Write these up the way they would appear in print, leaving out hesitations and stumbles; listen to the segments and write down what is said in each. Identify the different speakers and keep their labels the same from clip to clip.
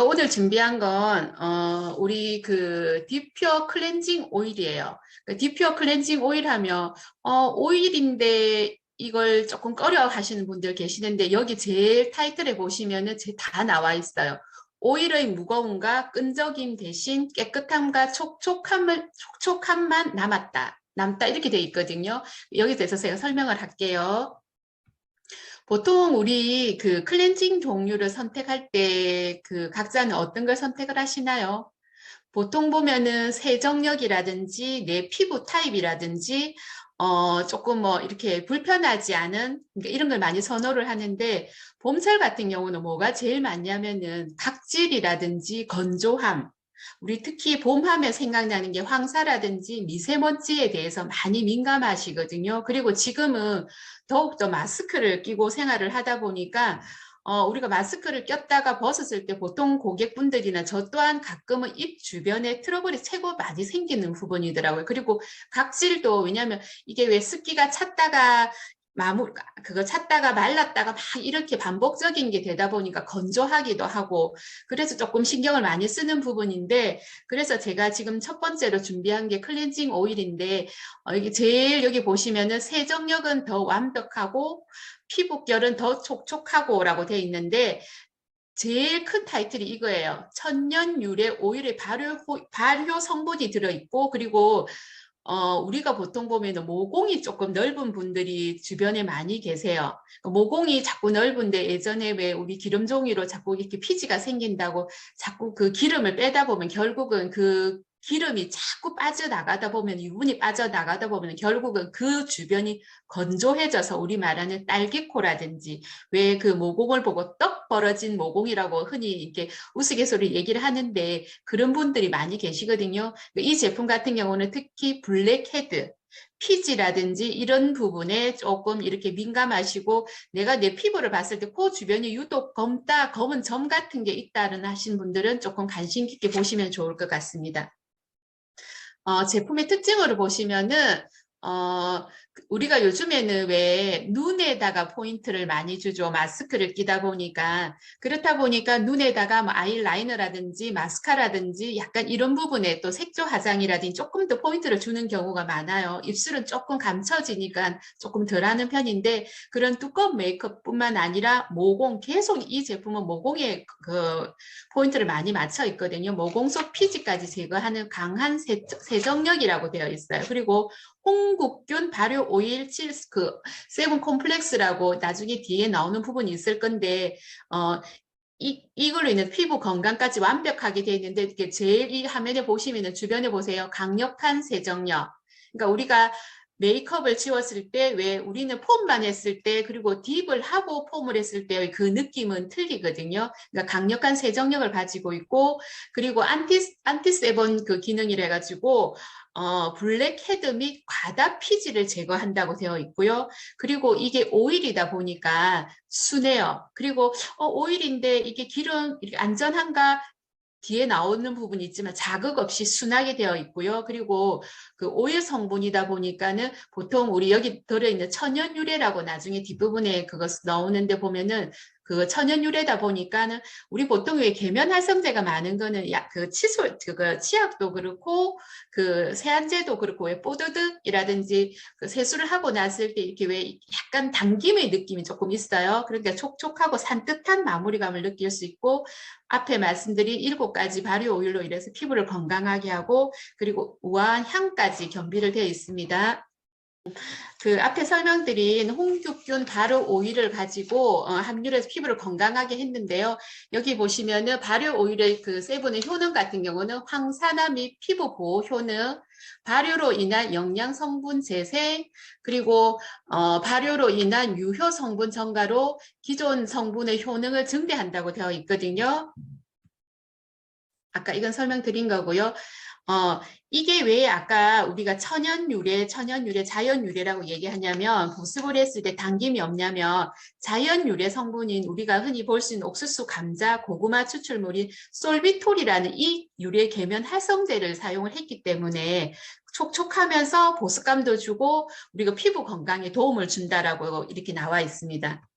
Speaker 1: 오늘 준비한 건 우리 그 디퓨어 클렌징 오일이에요. 그 디퓨어 클렌징 오일 하면 오일인데 이걸 조금 꺼려 하시는 분들 계시는데 여기 제일 타이틀에 보시면은 다 나와 있어요. 오일의 무거움과 끈적임 대신 깨끗함과 촉촉함만 남다 이렇게 돼 있거든요. 여기에 대해서 제가 설명을 할게요. 보통 우리 그 클렌징 종류를 선택할 때 그 각자는 어떤 걸 선택을 하시나요? 보통 보면은 세정력이라든지 내 피부 타입이라든지 조금 뭐 이렇게 불편하지 않은 그러니까 이런 걸 많이 선호를 하는데 봄철 같은 경우는 뭐가 제일 많냐면은 각질이라든지 건조함 우리 특히 봄 하면 생각나는 게 황사라든지 미세먼지에 대해서 많이 민감하시거든요. 그리고 지금은 더욱더 마스크를 끼고 생활을 하다 보니까 우리가 마스크를 꼈다가 벗었을 때 보통 고객분들이나 저 또한 가끔은 입 주변에 트러블이 최고 많이 생기는 부분이더라고요. 그리고 각질도 왜냐하면 이게 왜 습기가 찼다가 그거 찼다가 말랐다가 막 이렇게 반복적인 게 되다 보니까 건조하기도 하고 그래서 조금 신경을 많이 쓰는 부분인데 그래서 제가 지금 첫 번째로 준비한 게 클렌징 오일인데 이게 제일 여기 보시면은 세정력은 더 완벽하고 피부결은 더 촉촉하고라고 돼 있는데 제일 큰 타이틀이 이거예요. 천연 유래 오일의 발효 성분이 들어있고 그리고 우리가 보통 보면 모공이 조금 넓은 분들이 주변에 많이 계세요. 모공이 자꾸 넓은데 예전에 왜 우리 기름종이로 자꾸 이렇게 피지가 생긴다고 자꾸 그 기름을 빼다 보면 결국은 그 기름이 자꾸 빠져나가다 보면 유분이 빠져나가다 보면 결국은 그 주변이 건조해져서 우리 말하는 딸기코라든지 왜 그 모공을 보고 떡 벌어진 모공이라고 흔히 이렇게 우스갯소리 얘기를 하는데 그런 분들이 많이 계시거든요. 이 제품 같은 경우는 특히 블랙헤드, 피지라든지 이런 부분에 조금 이렇게 민감하시고 내가 내 피부를 봤을 때 코 주변이 유독 검은 점 같은 게 있다는 하신 분들은 조금 관심 깊게 보시면 좋을 것 같습니다. 제품의 특징으로 보시면은 우리가 요즘에는 왜 눈에다가 포인트를 많이 주죠. 마스크를 끼다 보니까. 그렇다 보니까 눈에다가 뭐 아이라이너라든지 마스카라든지 약간 이런 부분에 또 색조 화장이라든지 조금 더 포인트를 주는 경우가 많아요. 입술은 조금 감춰지니까 조금 덜하는 편인데 그런 두꺼운 메이크업뿐만 아니라 모공 계속 이 제품은 모공에 그 포인트를 많이 맞춰 있거든요. 모공 속 피지까지 제거하는 강한 세정력이라고 되어 있어요. 그리고 홍국균 발효 오일 세븐 콤플렉스라고 나중에 뒤에 나오는 부분이 있을 건데 이걸로 인해 피부 건강까지 완벽하게 되어 있는데 이렇게 제일 이 화면에 보시면은 주변에 보세요. 강력한 세정력. 그러니까 우리가 메이크업을 지웠을 때 왜 우리는 폼만 했을 때 그리고 딥을 하고 폼을 했을 때 그 느낌은 틀리거든요. 그러니까 강력한 세정력을 가지고 있고 그리고 안티세본 그 기능이라 해가지고 블랙헤드 및 과다 피지를 제거한다고 되어 있고요. 그리고 이게 오일이다 보니까 순해요. 그리고 오일인데 이게 기름 안전한가 뒤에 나오는 부분이 있지만 자극 없이 순하게 되어 있고요. 그리고 그 오일 성분이다 보니까는 보통 우리 여기 들어있는 천연유래라고 나중에 뒷부분에 그거 나오는데 보면은 그 천연유래다 보니까는 우리 보통 왜 계면 활성제가 많은 거는 그 칫솔 그거 치약도 그렇고 그 세안제도 그렇고 왜 뽀드득이라든지 그 세수를 하고 났을 때 이렇게 왜 약간 당김의 느낌이 조금 있어요. 그러니까 촉촉하고 산뜻한 마무리감을 느낄 수 있고 앞에 말씀드린 7가지 발효 오일로 인해서 피부를 건강하게 하고 그리고 우아한 향까지 겸비를 되어 있습니다. 그 앞에 설명드린 홍규균 발효 오일을 가지고 함유해서 피부를 건강하게 했는데요. 여기 보시면은 발효 오일의 그 세분의 효능 같은 경우는 황산화 및 피부 보호 효능, 발효로 인한 영양 성분 재생, 그리고 발효로 인한 유효 성분 증가로 기존 성분의 효능을 증대한다고 되어 있거든요. 아까 이건 설명드린 거고요. 이게 왜 아까 우리가 천연유래, 자연유래라고 얘기하냐면 보습을 했을 때 당김이 없냐면 자연유래 성분인 우리가 흔히 볼 수 있는 옥수수, 감자, 고구마 추출물인 솔비톨이라는 이 유래 계면 활성제를 사용을 했기 때문에 촉촉하면서 보습감도 주고 우리가 피부 건강에 도움을 준다라고 이렇게 나와 있습니다.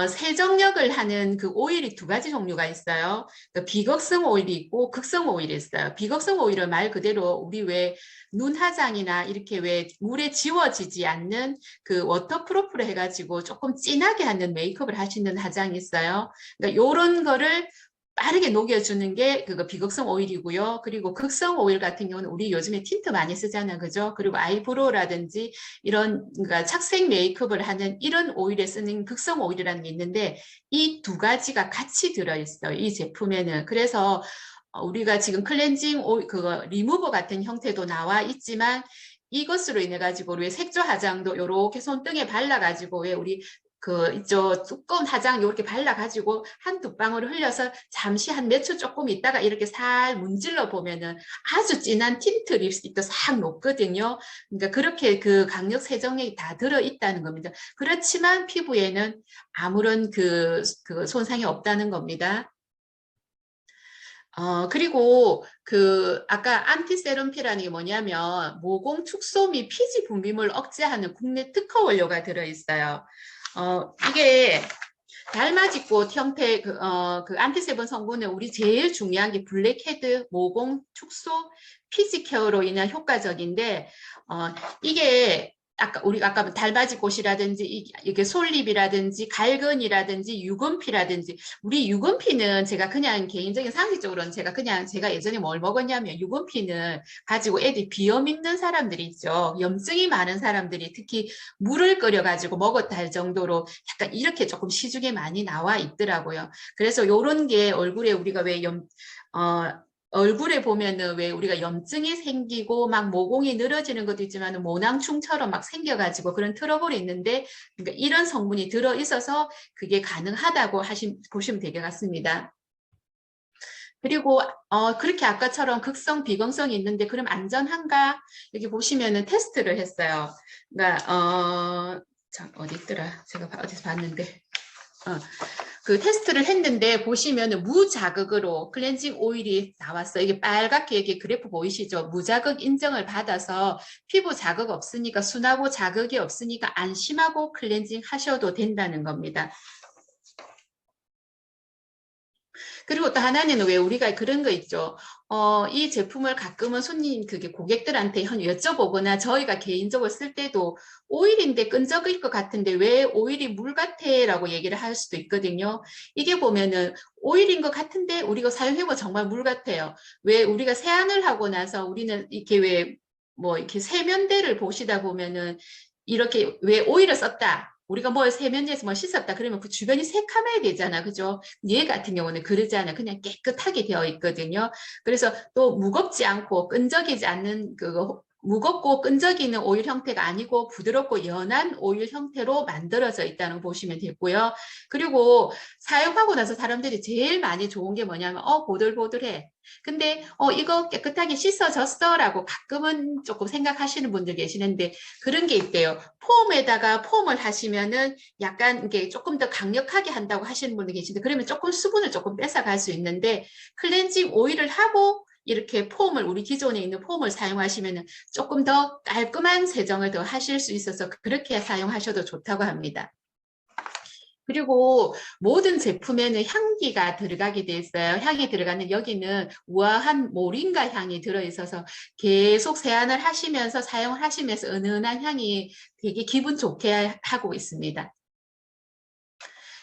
Speaker 1: 세정력을 하는 그 오일이 두 가지 종류가 있어요. 그 비극성 오일이 있고 극성 오일이 있어요. 비극성 오일은 말 그대로 우리 왜 눈 화장이나 이렇게 왜 물에 지워지지 않는 그 워터프루프로 해가지고 조금 진하게 하는 메이크업을 하시는 화장이 있어요. 그러니까 요런 거를 빠르게 녹여주는 게 그거 비극성 오일이고요. 그리고 극성 오일 같은 경우는 우리 요즘에 틴트 많이 쓰잖아요. 그죠? 그리고 아이브로우라든지 이런 그러니까 착색 메이크업을 하는 이런 오일에 쓰는 극성 오일이라는 게 있는데 이 두 가지가 같이 들어있어요. 이 제품에는. 그래서 우리가 지금 클렌징 오일 그거 리무버 같은 형태도 나와 있지만 이것으로 인해 가지고 우리 색조 화장도 이렇게 손등에 발라 가지고 왜 우리 그 있죠 두꺼운 화장 이렇게 발라 가지고 한두 방울을 흘려서 잠시 한 몇 초 조금 있다가 이렇게 살 문질러 보면은 아주 진한 틴트 립스틱도 싹 녹거든요. 그러니까 그렇게 그 강력 세정력이 다 들어 있다는 겁니다. 그렇지만 피부에는 아무런 그 손상이 없다는 겁니다. 그리고 그 아까 안티세럼피라는 게 뭐냐면 모공 축소 및 피지 분비물 억제하는 국내 특허 원료가 들어있어요. 이게 달맞이꽃 형태 그 안티세본 성분은 우리 제일 중요한 게 블랙헤드, 모공 축소, 피지 케어로 인한 효과적인데 이게 우리가 아까 달맞이꽃이라든지 이게 솔잎이라든지 갈근이라든지 유금피라든지 우리 유금피는 제가 그냥 개인적인 상식적으로는 제가 예전에 뭘 먹었냐면 유금피는 가지고 애들이 비염 있는 사람들이 있죠. 염증이 많은 사람들이 특히 물을 끓여가지고 먹었다 할 정도로 약간 이렇게 조금 시중에 많이 나와 있더라고요. 그래서 요런 게 얼굴에 우리가 왜 얼굴에 보면은 왜 우리가 염증이 생기고 막 모공이 늘어지는 것도 있지만 모낭충처럼 막 생겨가지고 그런 트러블이 있는데 그러니까 이런 성분이 들어 있어서 그게 가능하다고 보시면 될 것 같습니다. 그리고 그렇게 아까처럼 극성, 비극성이 있는데 그럼 안전한가? 여기 보시면은 테스트를 했어요. 그러니까 어디 있더라? 제가 어디서 봤는데. 그 테스트를 했는데 보시면 무자극으로 클렌징 오일이 나왔어요. 이게 빨갛게 이게 그래프 보이시죠? 무자극 인정을 받아서 피부 자극 없으니까 순하고 자극이 없으니까 안심하고 클렌징 하셔도 된다는 겁니다. 그리고 또 하나는 왜 우리가 그런 거 있죠. 이 제품을 가끔은 그게 고객들한테 여쭤보거나 저희가 개인적으로 쓸 때도 오일인데 끈적일 것 같은데 왜 오일이 물 같아? 라고 얘기를 할 수도 있거든요. 이게 보면은 오일인 것 같은데 우리가 사용해보면 정말 물 같아요. 왜 우리가 세안을 하고 나서 우리는 이렇게 왜 뭐 이렇게 세면대를 보시다 보면은 이렇게 왜 오일을 썼다. 우리가 뭘 세면대에서 뭐 씻었다 그러면 그 주변이 새카매야 되잖아. 그죠? 얘 같은 경우는 그러지 않아. 그냥 깨끗하게 되어 있거든요. 그래서 또 무겁지 않고 끈적이지 않는 무겁고 끈적이는 오일 형태가 아니고 부드럽고 연한 오일 형태로 만들어져 있다는 거 보시면 되고요. 그리고 사용하고 나서 사람들이 제일 많이 좋은 게 뭐냐면 보들보들해. 근데 이거 깨끗하게 씻어졌어 라고 가끔은 조금 생각하시는 분들 계시는데 그런 게 있대요. 폼에다가 폼을 하시면은 약간 이게 조금 더 강력하게 한다고 하시는 분들 계시는데 그러면 조금 수분을 조금 뺏어갈 수 있는데 클렌징 오일을 하고 이렇게 우리 기존에 있는 폼을 사용하시면 조금 더 깔끔한 세정을 더 하실 수 있어서 그렇게 사용하셔도 좋다고 합니다. 그리고 모든 제품에는 향기가 들어가게 돼 있어요. 향이 들어가는 여기는 우아한 모링가 향이 들어있어서 계속 세안을 하시면서 사용을 하시면서 은은한 향이 되게 기분 좋게 하고 있습니다.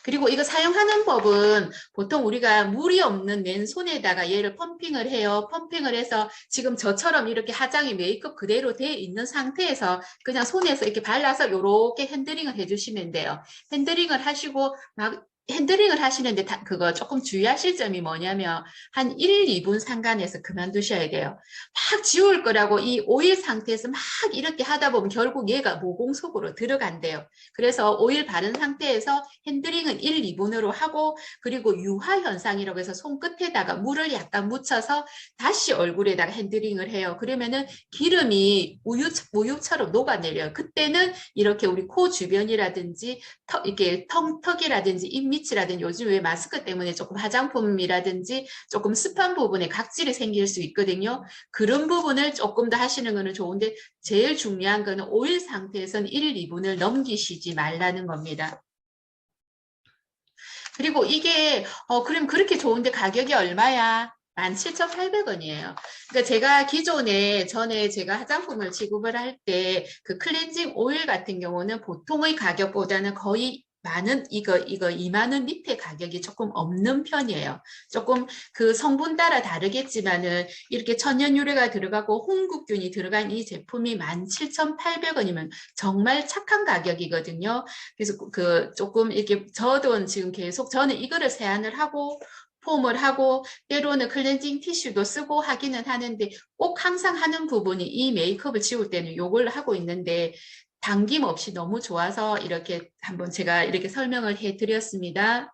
Speaker 1: 그리고 이거 사용하는 법은 보통 우리가 물이 없는 맨손에다가 얘를 펌핑을 해요. 펌핑을 해서 지금 저처럼 이렇게 화장이 메이크업 그대로 돼 있는 상태에서 그냥 손에서 이렇게 발라서 이렇게 핸들링을 해주시면 돼요. 핸들링을 하시고 막 핸들링을 하시는데 그거 조금 주의하실 점이 뭐냐면 한 1, 2분 상간에서 그만두셔야 돼요. 막 지울 거라고 이 오일 상태에서 막 이렇게 하다 보면 결국 얘가 모공 속으로 들어간대요. 그래서 오일 바른 상태에서 핸들링은 1, 2분으로 하고 그리고 유화 현상이라고 해서 손끝에다가 물을 묻혀서 다시 얼굴에다가 핸들링을 해요. 그러면은 기름이 우유처럼 녹아내려요. 그때는 이렇게 우리 코 주변이라든지 이렇게 턱이라든지 입밑이라든지 요즘 왜 마스크 때문에 조금 화장품이라든지 조금 습한 부분에 각질이 생길 수 있거든요. 그런 부분을 조금 더 하시는 거는 좋은데 제일 중요한 거는 오일 상태에서는 1, 2분을 넘기시지 말라는 겁니다. 그리고 이게 그럼 그렇게 좋은데 가격이 얼마야? 17,800원이에요. 그러니까 제가 전에 제가 화장품을 지급을 할 때 그 클렌징 오일 같은 경우는 보통의 가격보다는 거의 많은 이거 2만 원 밑에 가격이 조금 없는 편이에요. 조금 그 성분 따라 다르겠지만은 이렇게 천연 유래가 들어가고 홍국균이 들어간 이 제품이 17,800원이면 정말 착한 가격이거든요. 그래서 그 조금 이렇게 저도 지금 계속 저는 이거를 세안을 하고 폼을 하고 때로는 클렌징 티슈도 쓰고 하기는 하는데 꼭 항상 하는 부분이 이 메이크업을 지울 때는 요걸 하고 있는데 당김없이 너무 좋아서 이렇게 한번 제가 이렇게 설명을 해 드렸습니다.